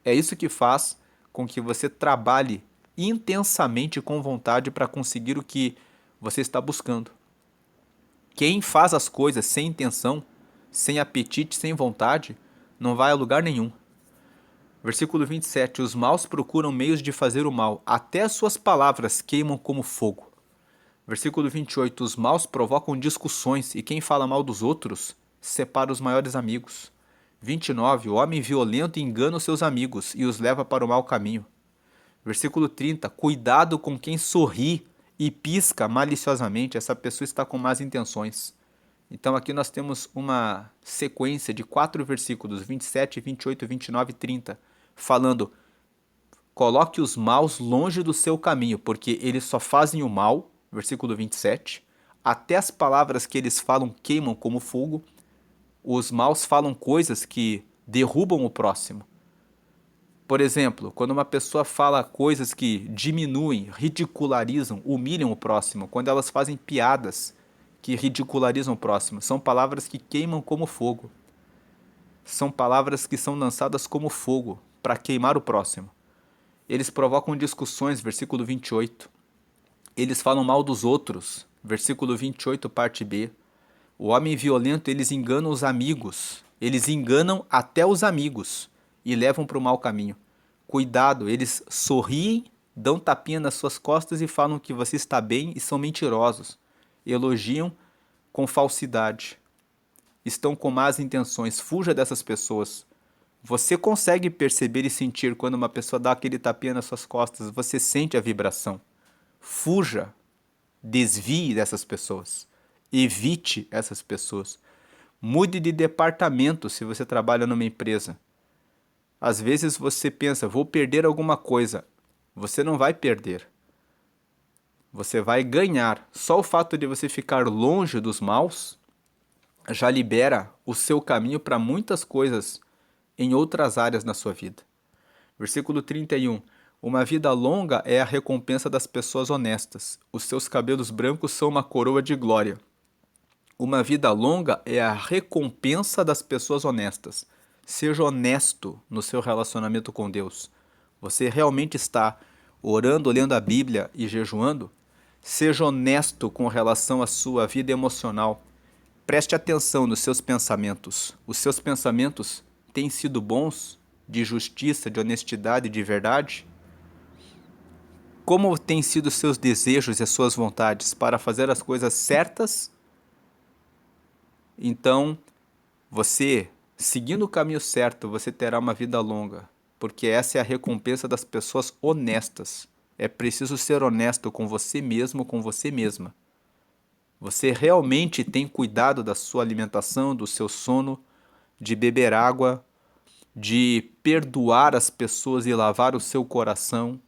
É isso que faz com que você trabalhe intensamente com vontade para conseguir o que você está buscando. Quem faz as coisas sem intenção, sem apetite, sem vontade, não vai a lugar nenhum. Versículo 27. Os maus procuram meios de fazer o mal, até as suas palavras queimam como fogo. Versículo 28. Os maus provocam discussões, e quem fala mal dos outros separa os maiores amigos. 29. O homem violento engana os seus amigos e os leva para o mau caminho. Versículo 30. Cuidado com quem sorri e pisca maliciosamente, essa pessoa está com más intenções. Então aqui nós temos uma sequência de 4 versículos, 27, 28, 29 e 30, falando: coloque os maus longe do seu caminho, porque eles só fazem o mal, versículo 27, até as palavras que eles falam queimam como fogo, os maus falam coisas que derrubam o próximo. Por exemplo, quando uma pessoa fala coisas que diminuem, ridicularizam, humilham o próximo, quando elas fazem piadas que ridicularizam o próximo, são palavras que queimam como fogo. São palavras que são lançadas como fogo para queimar o próximo. Eles provocam discussões, versículo 28. Eles falam mal dos outros, versículo 28, parte B. O homem violento, eles enganam os amigos. Eles enganam até os amigos e levam para o mau caminho. Cuidado, eles sorriem, dão tapinha nas suas costas e falam que você está bem e são mentirosos. Elogiam com falsidade. Estão com más intenções. Fuja dessas pessoas. Você consegue perceber e sentir quando uma pessoa dá aquele tapinha nas suas costas. Você sente a vibração. Fuja. Desvie dessas pessoas. Evite essas pessoas. Mude de departamento se você trabalha numa empresa. Às vezes você pensa, vou perder alguma coisa. Você não vai perder. Você vai ganhar. Só o fato de você ficar longe dos maus já libera o seu caminho para muitas coisas em outras áreas na sua vida. Versículo 31. Uma vida longa é a recompensa das pessoas honestas. Os seus cabelos brancos são uma coroa de glória. Uma vida longa é a recompensa das pessoas honestas. Seja honesto no seu relacionamento com Deus. Você realmente está orando, lendo a Bíblia e jejuando? Seja honesto com relação à sua vida emocional. Preste atenção nos seus pensamentos. Os seus pensamentos têm sido bons, de justiça, de honestidade, de verdade? Como têm sido os seus desejos e as suas vontades para fazer as coisas certas? Então, você, seguindo o caminho certo, você terá uma vida longa, porque essa é a recompensa das pessoas honestas. É preciso ser honesto com você mesmo, com você mesma. Você realmente tem cuidado da sua alimentação, do seu sono, de beber água, de perdoar as pessoas e lavar o seu coração,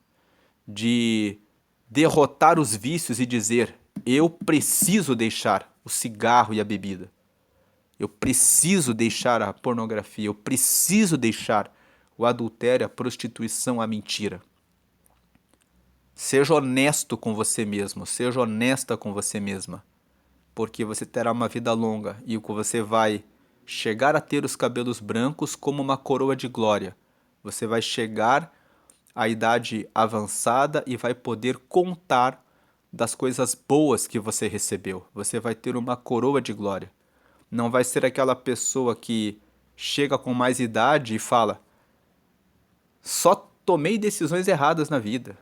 de derrotar os vícios e dizer: eu preciso deixar o cigarro e a bebida. Eu preciso deixar a pornografia, eu preciso deixar o adultério, a prostituição, a mentira. Seja honesto com você mesmo, seja honesta com você mesma, porque você terá uma vida longa e você vai chegar a ter os cabelos brancos como uma coroa de glória. Você vai chegar à idade avançada e vai poder contar das coisas boas que você recebeu. Você vai ter uma coroa de glória. Não vai ser aquela pessoa que chega com mais idade e fala: só tomei decisões erradas na vida.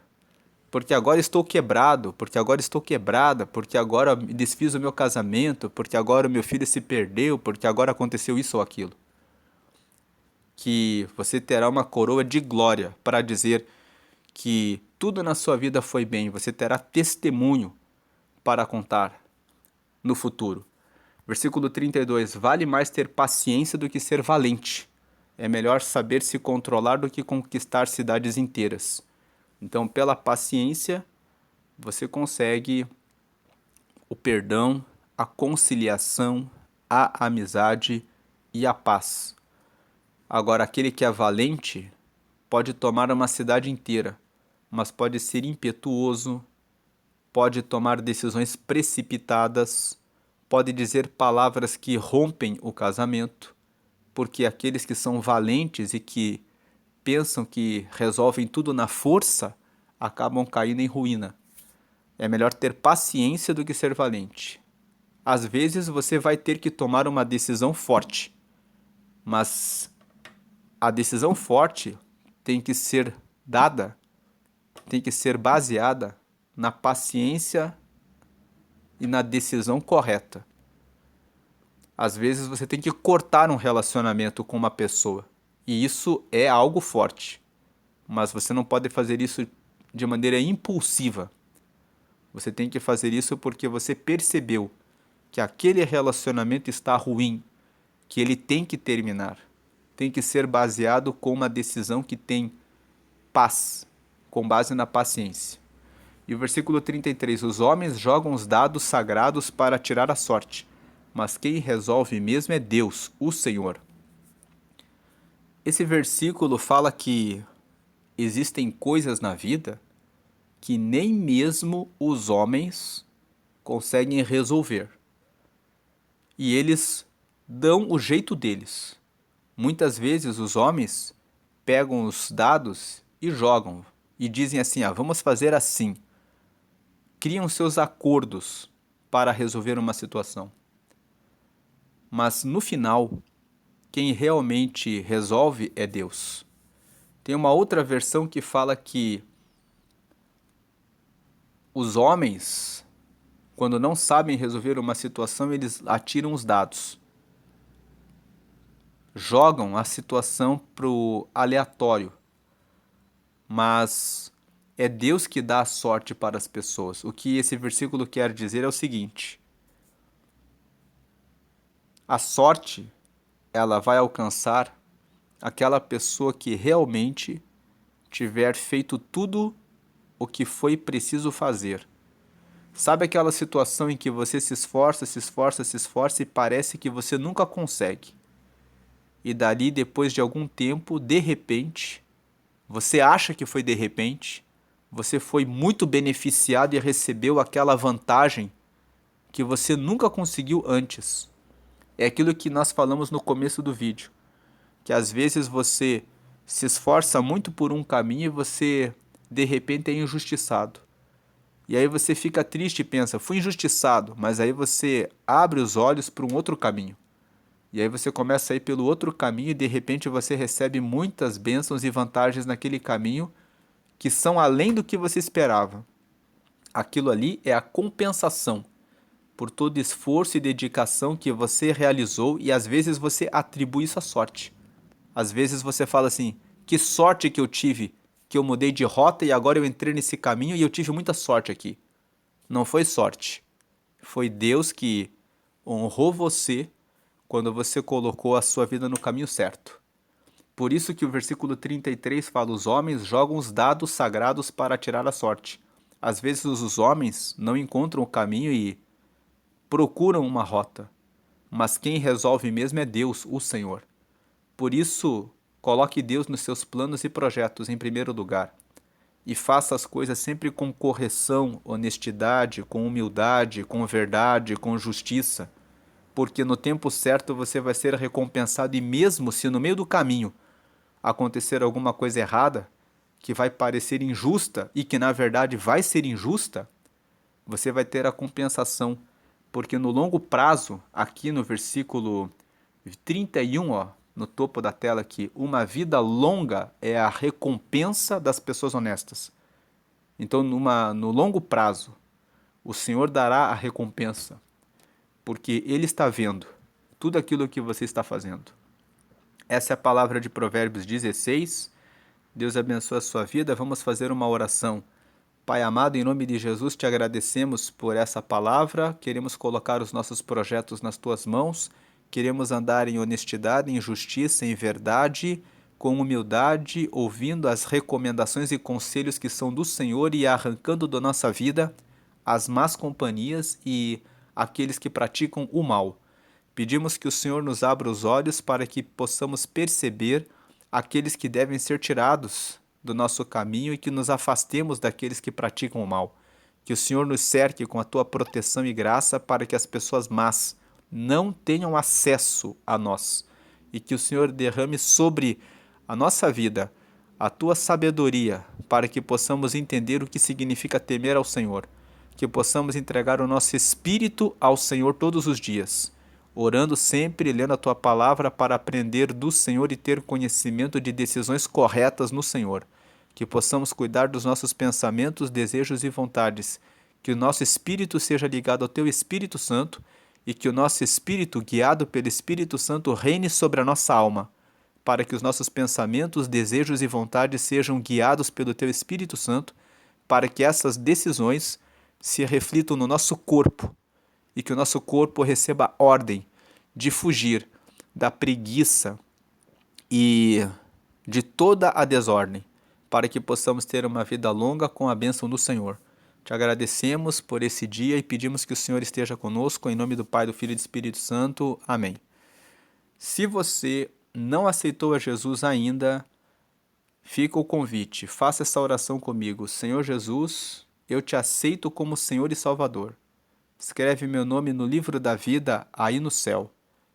Porque agora estou quebrado, porque agora estou quebrada, porque agora me desfiz o meu casamento, porque agora o meu filho se perdeu, porque agora aconteceu isso ou aquilo. Que você terá uma coroa de glória para dizer que tudo na sua vida foi bem, você terá testemunho para contar no futuro. Versículo 32: vale mais ter paciência do que ser valente. É melhor saber se controlar do que conquistar cidades inteiras. Então, pela paciência, você consegue o perdão, a conciliação, a amizade e a paz. Agora, aquele que é valente pode tomar uma cidade inteira, mas pode ser impetuoso, pode tomar decisões precipitadas, pode dizer palavras que rompem o casamento, porque aqueles que são valentes e que pensam que resolvem tudo na força acabam caindo em ruína. É melhor ter paciência do que ser valente. Às vezes você vai ter que tomar uma decisão forte, mas a decisão forte tem que ser dada, tem que ser baseada na paciência e na decisão correta. Às vezes você tem que cortar um relacionamento com uma pessoa, e isso é algo forte, mas você não pode fazer isso de maneira impulsiva. Você tem que fazer isso porque você percebeu que aquele relacionamento está ruim, que ele tem que terminar. Tem que ser baseado com uma decisão que tem paz, com base na paciência. E o versículo 33: os homens jogam os dados sagrados para tirar a sorte, mas quem resolve mesmo é Deus, o Senhor. Esse versículo fala que existem coisas na vida que nem mesmo os homens conseguem resolver. E eles dão o jeito deles. Muitas vezes os homens pegam os dados e jogam e dizem assim: vamos fazer assim. Criam seus acordos para resolver uma situação. Mas no final, quem realmente resolve é Deus. Tem uma outra versão que fala que os homens, quando não sabem resolver uma situação, eles atiram os dados. Jogam a situação pro aleatório. Mas é Deus que dá a sorte para as pessoas. O que esse versículo quer dizer é o seguinte: a sorte, ela vai alcançar aquela pessoa que realmente tiver feito tudo o que foi preciso fazer. Sabe aquela situação em que você se esforça, se esforça, se esforça e parece que você nunca consegue? E dali, depois de algum tempo, de repente, você acha que foi de repente, você foi muito beneficiado e recebeu aquela vantagem que você nunca conseguiu antes. É aquilo que nós falamos no começo do vídeo, que às vezes você se esforça muito por um caminho e você de repente é injustiçado. E aí você fica triste e pensa: fui injustiçado, mas aí você abre os olhos para um outro caminho. E aí você começa a ir pelo outro caminho e de repente você recebe muitas bênçãos e vantagens naquele caminho que são além do que você esperava. Aquilo ali é a compensação por todo esforço e dedicação que você realizou, e às vezes você atribui isso à sorte. Às vezes você fala assim: que sorte que eu tive, que eu mudei de rota e agora eu entrei nesse caminho e eu tive muita sorte aqui. Não foi sorte. Foi Deus que honrou você quando você colocou a sua vida no caminho certo. Por isso que o versículo 33 fala: os homens jogam os dados sagrados para tirar a sorte. Às vezes os homens não encontram o caminho e procuram uma rota, mas quem resolve mesmo é Deus, o Senhor. Por isso, coloque Deus nos seus planos e projetos em primeiro lugar. e faça as coisas sempre com correção, honestidade, com humildade, com verdade, com justiça, porque no tempo certo você vai ser recompensado, e mesmo se no meio do caminho acontecer alguma coisa errada, que vai parecer injusta e que na verdade vai ser injusta, você vai ter a compensação, porque no longo prazo, aqui no versículo 31, ó, no topo da tela aqui, uma vida longa é a recompensa das pessoas honestas. Então, no longo prazo, o Senhor dará a recompensa, porque Ele está vendo tudo aquilo que você está fazendo. Essa é a palavra de Provérbios 16. Deus abençoe a sua vida. Vamos fazer uma oração. Pai amado, em nome de Jesus, te agradecemos por essa palavra. Queremos colocar os nossos projetos nas tuas mãos. Queremos andar em honestidade, em justiça, em verdade, com humildade, ouvindo as recomendações e conselhos que são do Senhor e arrancando da nossa vida as más companhias e aqueles que praticam o mal. Pedimos que o Senhor nos abra os olhos para que possamos perceber aqueles que devem ser tirados do nosso caminho e que nos afastemos daqueles que praticam o mal. Que o Senhor nos cerque com a tua proteção e graça para que as pessoas más não tenham acesso a nós. E que o Senhor derrame sobre a nossa vida a tua sabedoria para que possamos entender o que significa temer ao Senhor. Que possamos entregar o nosso espírito ao Senhor todos os dias, orando sempre, lendo a tua palavra para aprender do Senhor e ter conhecimento de decisões corretas no Senhor. Que possamos cuidar dos nossos pensamentos, desejos e vontades. Que o nosso espírito seja ligado ao teu Espírito Santo e que o nosso espírito, guiado pelo Espírito Santo, reine sobre a nossa alma, para que os nossos pensamentos, desejos e vontades sejam guiados pelo teu Espírito Santo, para que essas decisões se reflitam no nosso corpo e que o nosso corpo receba ordem de fugir da preguiça e de toda a desordem, para que possamos ter uma vida longa com a bênção do Senhor. Te agradecemos por esse dia e pedimos que o Senhor esteja conosco, em nome do Pai, do Filho e do Espírito Santo. Amém. Se você não aceitou a Jesus ainda, fica o convite, faça essa oração comigo. Senhor Jesus, eu te aceito como Senhor e Salvador. Escreve meu nome no livro da vida aí no céu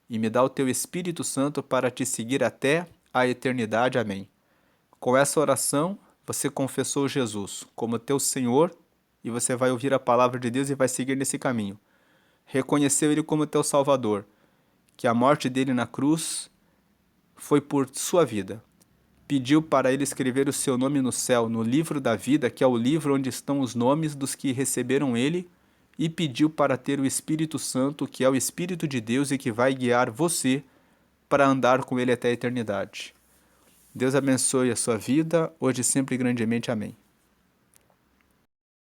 e me dá o teu Espírito Santo para te seguir até a eternidade. Amém. Com essa oração, você confessou Jesus como teu Senhor e você vai ouvir a palavra de Deus e vai seguir nesse caminho. Reconheceu Ele como teu Salvador, que a morte dele na cruz foi por sua vida. Pediu para Ele escrever o seu nome no céu, no livro da vida, que é o livro onde estão os nomes dos que receberam Ele, e pediu para ter o Espírito Santo, que é o Espírito de Deus e que vai guiar você para andar com Ele até a eternidade. Deus abençoe a sua vida, hoje e sempre grandemente. Amém.